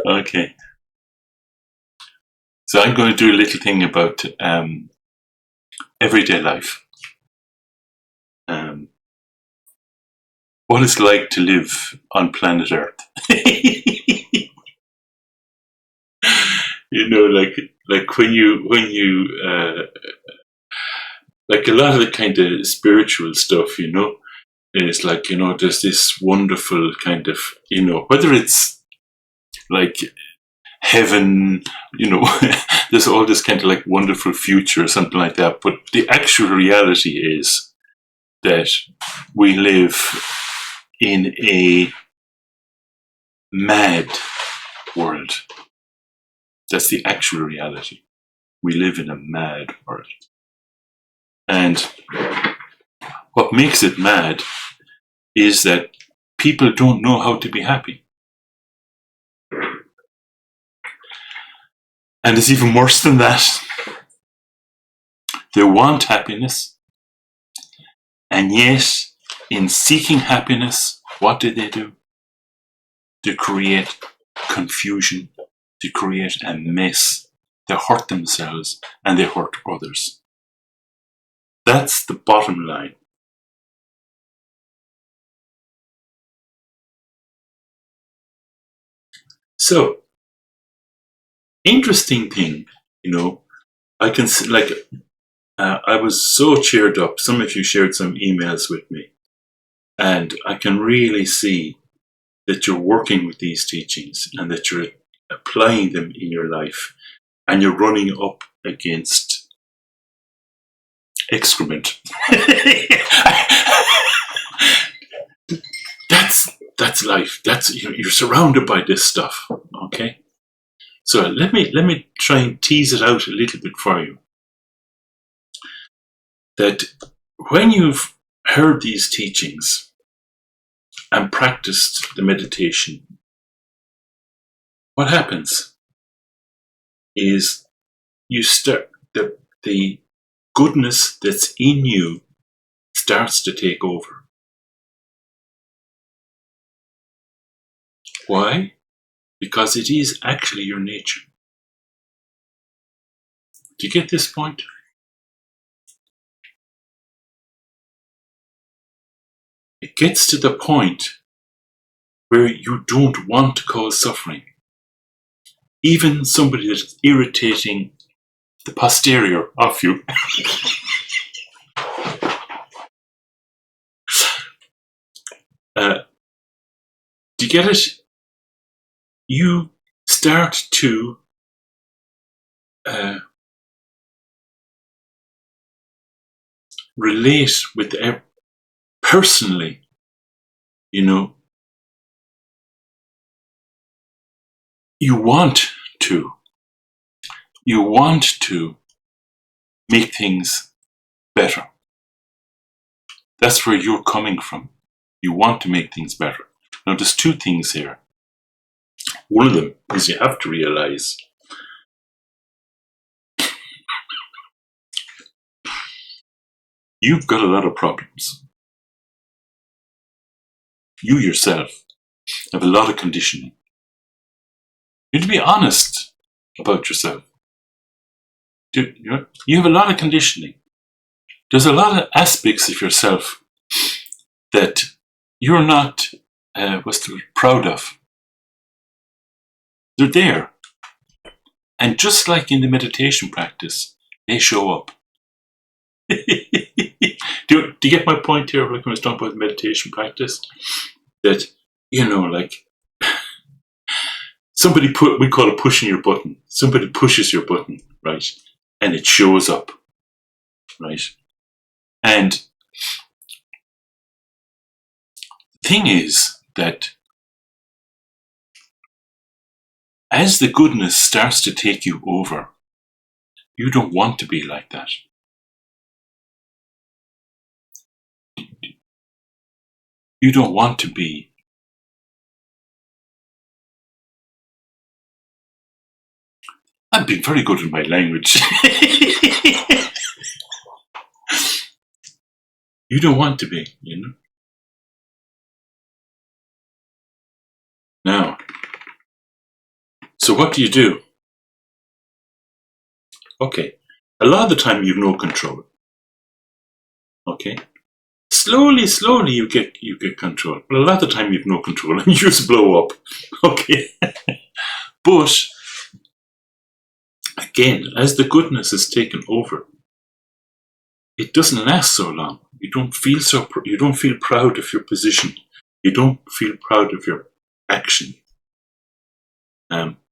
Okay. So I'm going to do a little thing about everyday life. What it's like to live on planet Earth. Like when you like a lot of the kind of spiritual stuff, is like, there's this wonderful kind of, whether it's like heaven, there's all this kind of like wonderful future or something like that. But the actual reality is that we live in a mad world. That's the actual reality. We live in a mad world. And what makes it mad is that people don't know how to be happy. And it's even worse than that. They want happiness, and yet, in seeking happiness, what do? They create confusion, they create a mess, they hurt themselves, and they hurt others. That's the bottom line. So, interesting thing, I can see, like, I was so cheered up. Some of you shared some emails with me, and I can really see that you're working with these teachings and that you're applying them in your life, and you're running up against excrement. That's life. That's, you're surrounded by this stuff. Okay, so let me try and tease it out a little bit for you. That when you've heard these teachings and practiced the meditation, what happens is you start the goodness that's in you starts to take over. Why? Because it is actually your nature. Do you get this point? It gets to the point where you don't want to cause suffering. Even somebody that's irritating the posterior of you. Do you get it? You start to relate with personally, you want to make things better. That's where you're coming from. You want to make things better. Now, there's two things here. One of them is you have to realize you've got a lot of problems. You yourself have a lot of conditioning. You need to be honest about yourself. You have a lot of conditioning. There's a lot of aspects of yourself that you're not proud of. They're there. And just like in the meditation practice, they show up. Do you get my point here, like when I was talking about meditation practice? That, like we call it pushing your button. Somebody pushes your button, right? And it shows up, right? And the thing is that as the goodness starts to take you over, you don't want to be like that. You don't want to be. I've been very good in my language. You don't want to be, Now, so what do you do? Okay, a lot of the time you've no control. Okay, slowly you get control, but a lot of the time you've no control and you just blow up. Okay, but again, as the goodness is taken over, it doesn't last so long. You don't feel you don't feel proud of your position. You don't feel proud of your action.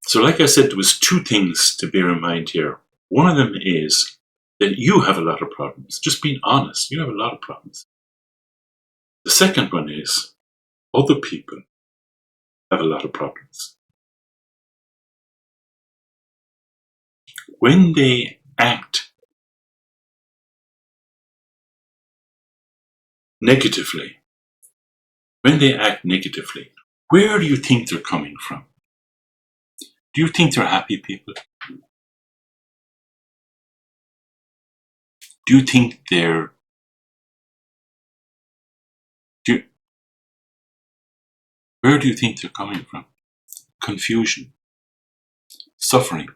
So like I said, there was two things to bear in mind here. One of them is that you have a lot of problems. Just being honest, you have a lot of problems. The second one is other people have a lot of problems. When they act negatively, where do you think they're coming from? Do you think they're happy people? Do you think they're... Where do you think they're coming from? Confusion. Suffering.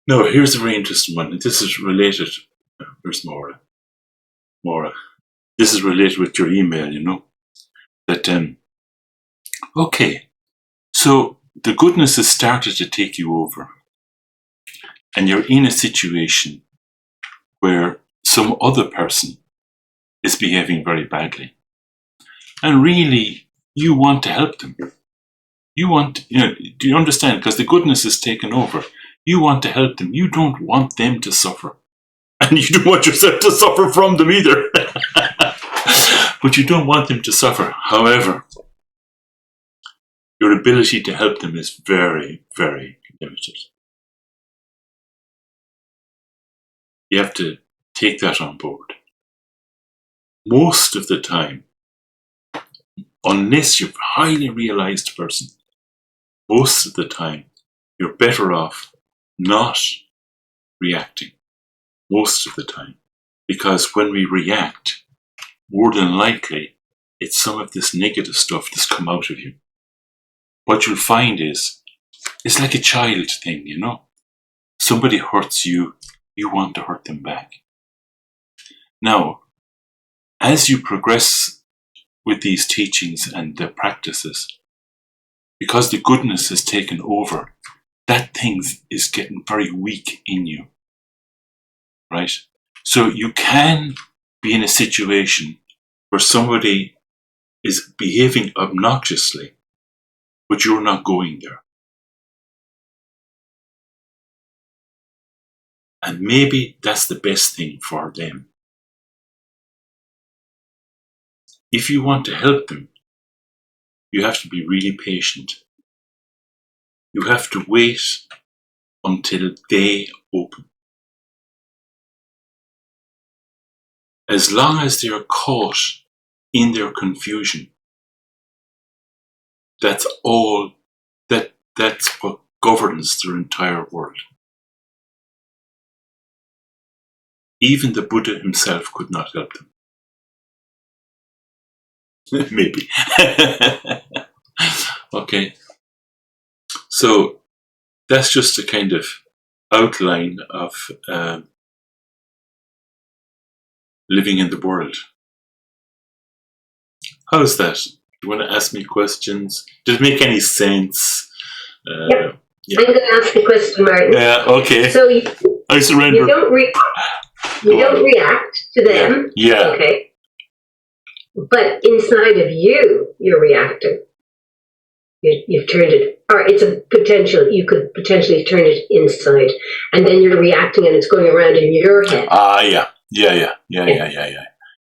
No, here's a very interesting one. This is related... Where's Maura? Maura. This is related with your email, you know. That, okay. So, the goodness has started to take you over. And you're in a situation where some other person is behaving very badly. And really, you want to help them. You want, do you understand? Because the goodness is taken over. You want to help them. You don't want them to suffer. And you don't want yourself to suffer from them either. But you don't want them to suffer. However, your ability to help them is very, very limited. You have to take that on board. Most of the time, unless you're a highly realized person, most of the time, you're better off not reacting. Most of the time. Because when we react, more than likely, it's some of this negative stuff that's come out of you. What you'll find is, it's like a child thing, you know. Somebody hurts you, you want to hurt them back. Now, as you progress with these teachings and the practices, because the goodness has taken over, that thing is getting very weak in you. Right? So you can be in a situation where somebody is behaving obnoxiously, but you're not going there. And maybe that's the best thing for them. If you want to help them, you have to be really patient. You have to wait until they open. As long as they are caught in their confusion, that's all, that's what governs their entire world. Even the Buddha himself could not help them. Maybe. Okay. So that's just a kind of outline of living in the world. How's that? You want to ask me questions? Did it make any sense? Yep. Yeah. I'm going to ask the question, Martin. Yeah, okay. So I surrender. You don't react to them. Yeah. Okay. But inside of you, you're reacting. You've turned it, or it's a potential, you could potentially turn it inside, and then you're reacting and it's going around in your head. Yeah.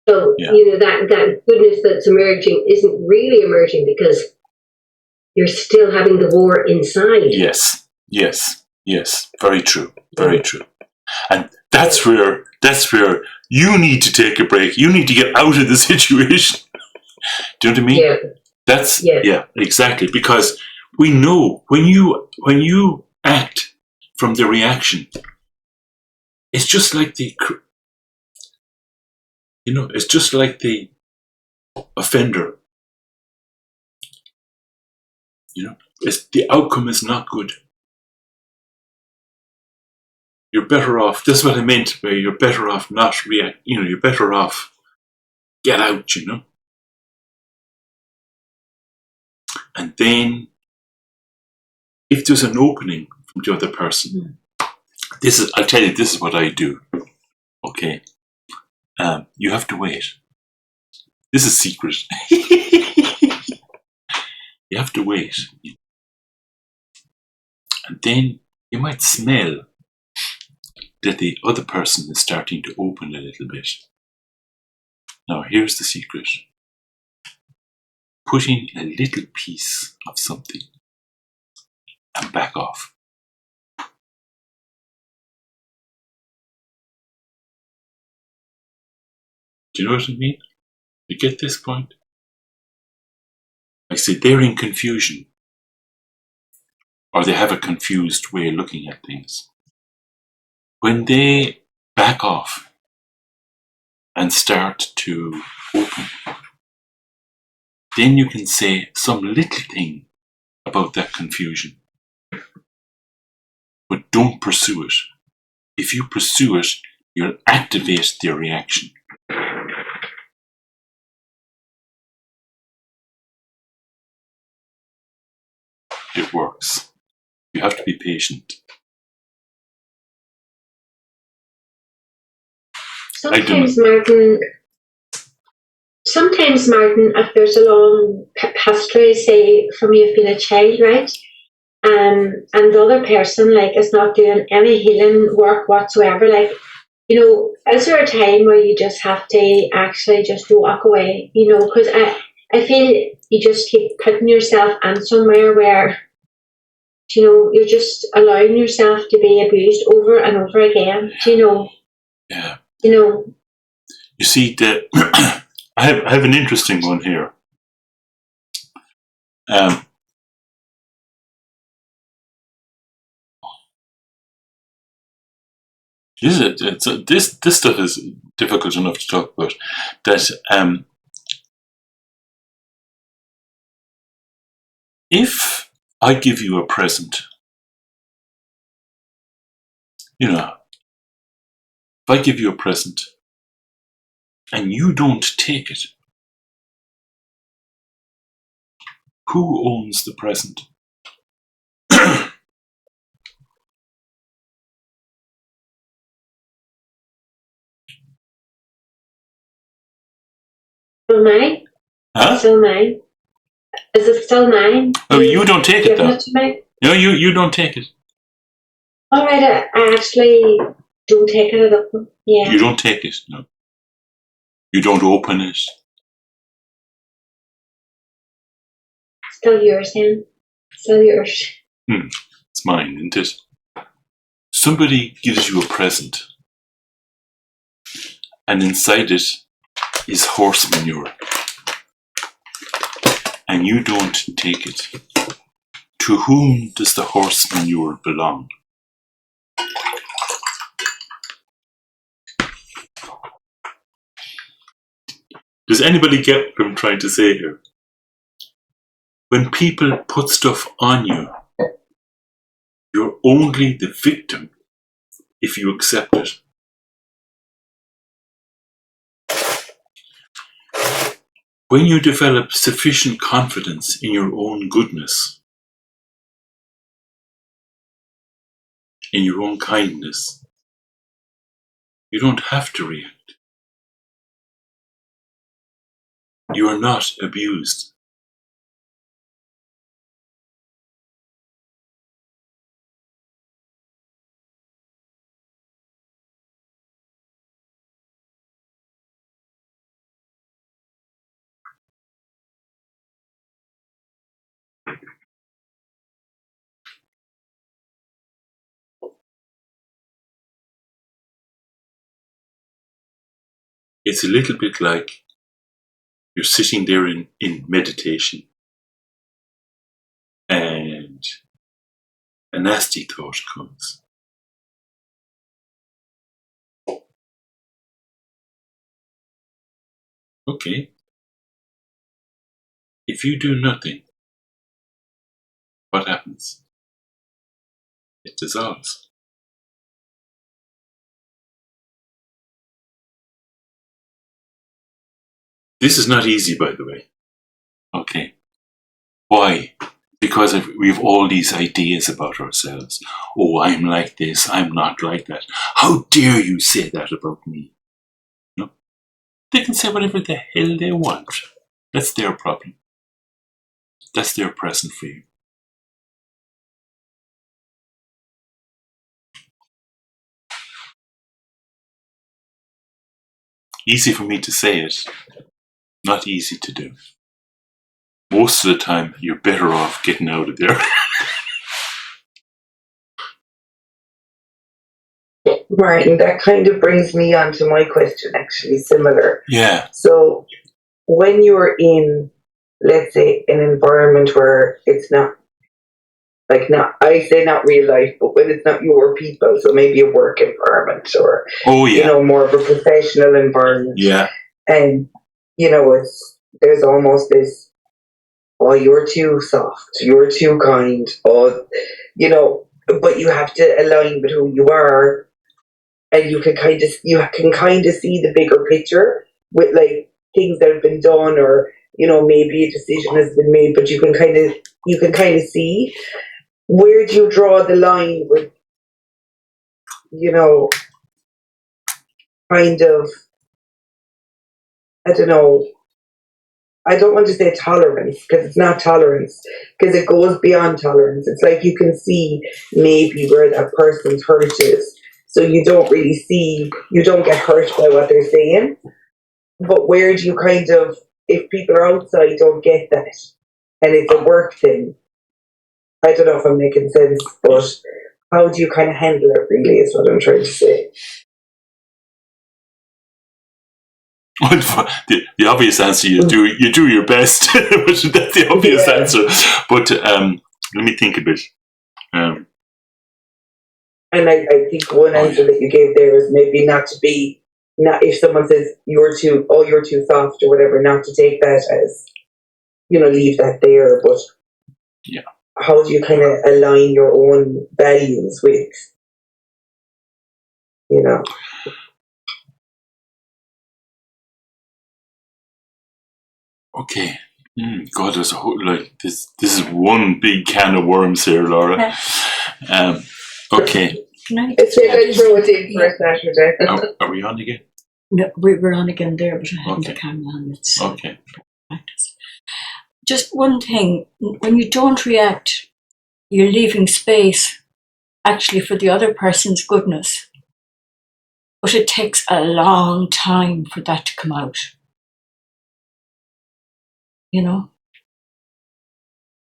So, that goodness that's emerging isn't really emerging because you're still having the war inside. Yes. Very true. Very true. And that's where you need to take a break. You need to get out of the situation. Do you know what I mean? Yeah. Yeah, exactly. Because we know when you act from the reaction, it's just like the offender The outcome is not good. You're better off. This is what I meant by you're better off not react. You're better off get out. And then if there's an opening from the other person, I'll tell you, this is what I do. Okay, you have to wait. This is secret. You have to wait, and then you might smell that the other person is starting to open a little bit. Now, here's the secret. Put in a little piece of something and back off. Do you know what I mean? You get this point? I say they're in confusion, or they have a confused way of looking at things. When they back off and start to open, then you can say some little thing about that confusion. But don't pursue it. If you pursue it, you'll activate their reaction. It works. You have to be patient. Sometimes, Martin, if there's a long history, say from you've been a child, right? And the other person, is not doing any healing work whatsoever, is there a time where you just have to actually just walk away, because I feel you just keep putting yourself in somewhere where, you're just allowing yourself to be abused over and over again, Yeah. You see, I have an interesting one here. This stuff is difficult enough to talk about. That if I give you a present, if I give you a present and you don't take it, who owns the present? Still mine? Huh? Still mine? Is it still mine? Oh, you don't take it, though. It to me? No, you don't take it. All right, I actually don't take it at all. Yeah. You don't take it, no. You don't open it. Still yours, then. Still yours. It's mine, isn't it? Somebody gives you a present, and inside it is horse manure, and you don't take it. To whom does the horse manure belong? Does anybody get what I'm trying to say here? When people put stuff on you, you're only the victim if you accept it. When you develop sufficient confidence in your own goodness, in your own kindness, you don't have to react. You are not abused. It's a little bit like you're sitting there in meditation and a nasty thought comes. Okay. If you do nothing, happens? It dissolves. This is not easy, by the way. Okay. Why? Because we have all these ideas about ourselves. Oh, I'm like this, I'm not like that. How dare you say that about me? No. They can say whatever the hell they want. That's their problem. That's their present for you. Easy for me to say it, not easy to do. Most of the time, you're better off getting out of there. Right, and that kind of brings me on to my question, actually, similar. Yeah. So, when you're in, let's say, an environment where it's not, like, I say not real life, but when it's not your people, so maybe a work environment or, Oh, yeah. more of a professional environment. Yeah. And, there's almost this, oh, you're too soft, you're too kind, but you have to align with who you are, and you can kind of see the bigger picture with like things that have been done, or maybe a decision has been made, but you can kind of see where do you draw the line with kind of, I don't know, I don't want to say tolerance, because it's not tolerance, because it goes beyond tolerance. It's like you can see maybe where that person's hurt is. So you don't get hurt by what they're saying. But where do you kind of, if people are outside don't get that, and it's a work thing, I don't know if I'm making sense, but how do you kind of handle it, really, is what I'm trying to say. The obvious answer, you do your best. That's the obvious answer. But let me think a bit. And I think one answer that you gave there is maybe not if someone says you're too soft or whatever, not to take that as, leave that there. But yeah, how do you kind of align your own values with, Okay. God, there's a whole, this is one big can of worms here, Laura. Okay. It's a throw it in for Saturday. Are we on again? No, we're on again there, but I haven't the camera on. It's okay. Practice. Just one thing: when you don't react, you're leaving space, actually, for the other person's goodness. But it takes a long time for that to come out.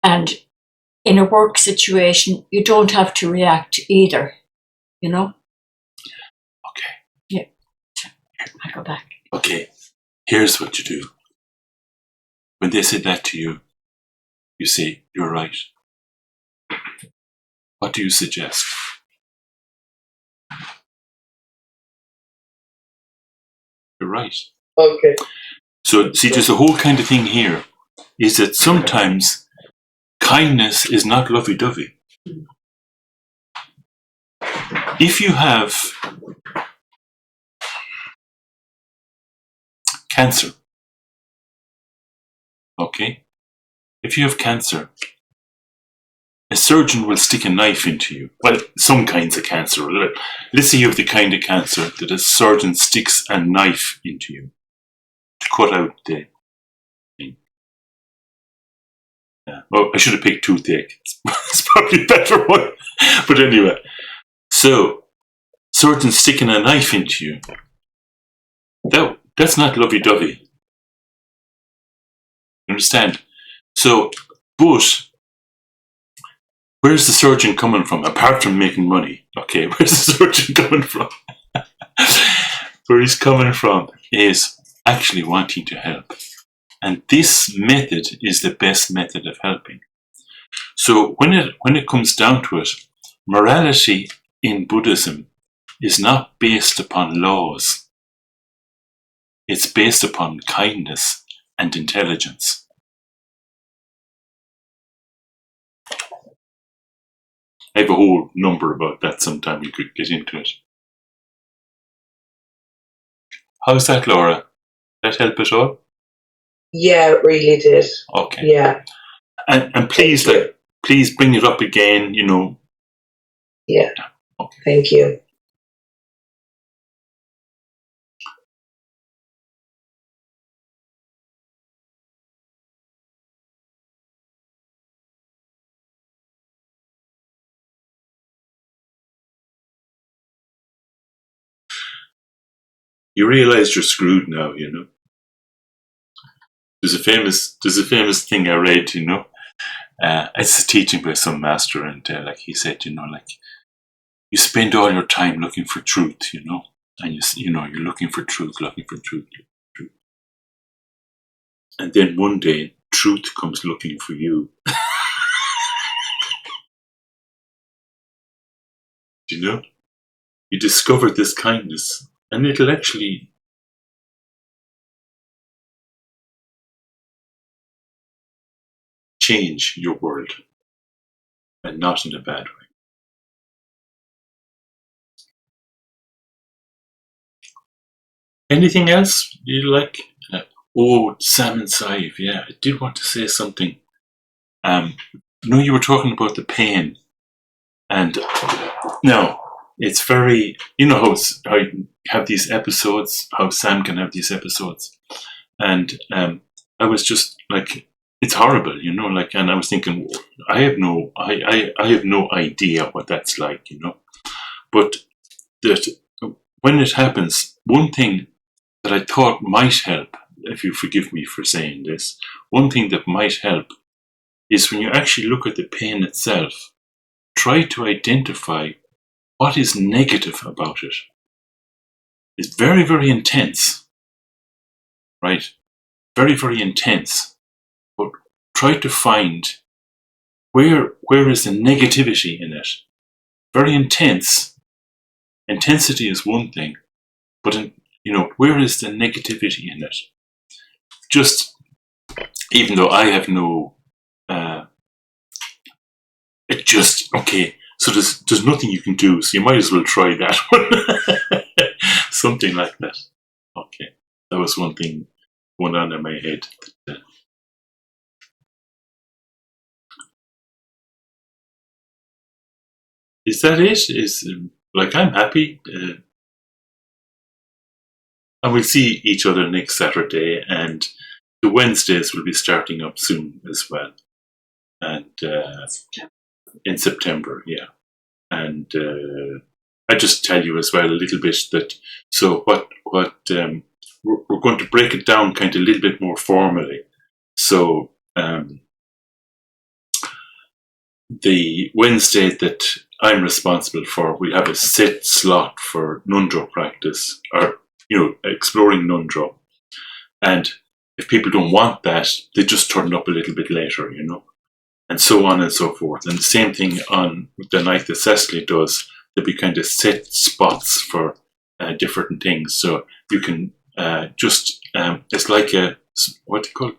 And in a work situation, you don't have to react either. Okay. Yeah. I'll go back. Okay. Here's what you do. When they say that to you, you say, you're right. What do you suggest? You're right. Okay. So, see, there's a whole kind of thing here, is that sometimes kindness is not lovey-dovey. If you have cancer, okay? If you have cancer, a surgeon will stick a knife into you. Well, some kinds of cancer. Let's say you have the kind of cancer that a surgeon sticks a knife into you to cut out the thing. Yeah. Well, I should have picked toothache. It's probably a better one. But anyway, so surgeon sticking a knife into you, that's not lovey-dovey. Understand? So, but where's the surgeon coming from? Apart from making money, okay, where's the surgeon coming from? Where he's coming from is actually wanting to help. And this method is the best method of helping. So when it comes down to it, morality in Buddhism is not based upon laws. It's based upon kindness and intelligence. I have a whole number about that sometime. We could get into it. How's that, Laura? Did that help at all? Yeah, it really did. Okay. Yeah. And please, Thank you. like, please bring it up again, you know. Yeah. Okay. Thank you. You realize you're screwed now, you know. There's a famous thing I read, you know. It's a teaching by some master, and like he said, you know, like you spend all your time looking for truth, you know, and you know you're looking for truth, truth. And then one day, truth comes looking for you. You know, you discover this kindness, and it'll actually change your world, and not in a bad way. Anything else you like? Sam and Saiv, yeah, I did want to say something. No, you were talking about the pain, and no, it's very, you know how you have these episodes, how Sam can have these episodes, and I was just like, it's horrible, you know, like, and I was thinking, I have no idea what that's like, you know, but that when it happens, one thing that I thought might help, if you forgive me for saying this, one thing that might help is when you actually look at the pain itself, try to identify what is negative about it. It's very, very intense, right? Very, very intense. But try to find where is the negativity in it. Very intense. Intensity is one thing, but you know, where is the negativity in it? Just, even though I have no, it just, okay, so there's nothing you can do, so you might as well try that one. Something like that. Okay, that was one thing going on in my head. Is that it? Is like, I'm happy. And we'll see each other next Saturday, and the Wednesdays will be starting up soon as well. And in September, yeah. And I just tell you as well a little bit that, so what we're going to break it down kind of a little bit more formally. So the Wednesday that I'm responsible for, we have a set slot for Nundro practice, or, you know, exploring Nundro. And if people don't want that, they just turn up a little bit later, you know, and so on and so forth. And the same thing on the night that Cecily does, there'll be kind of set spots for different things. So you can just, it's like what do you call it?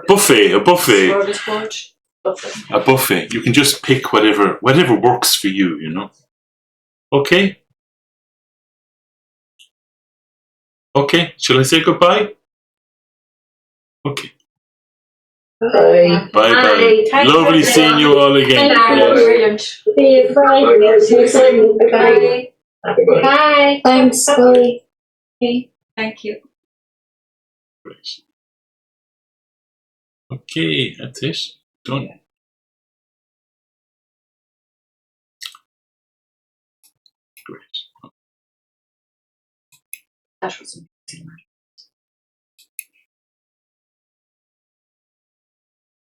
Buffet, a buffet. A buffet. You can just pick whatever works for you, you know. Okay? Okay, shall I say goodbye? Okay. Bye. Bye. Bye. Lovely seeing you all again. Brilliant. See you Friday. Bye. Bye. Thanks, Chloe. Thank you. Great. Okay, that's it. Done. Great. That was amazing.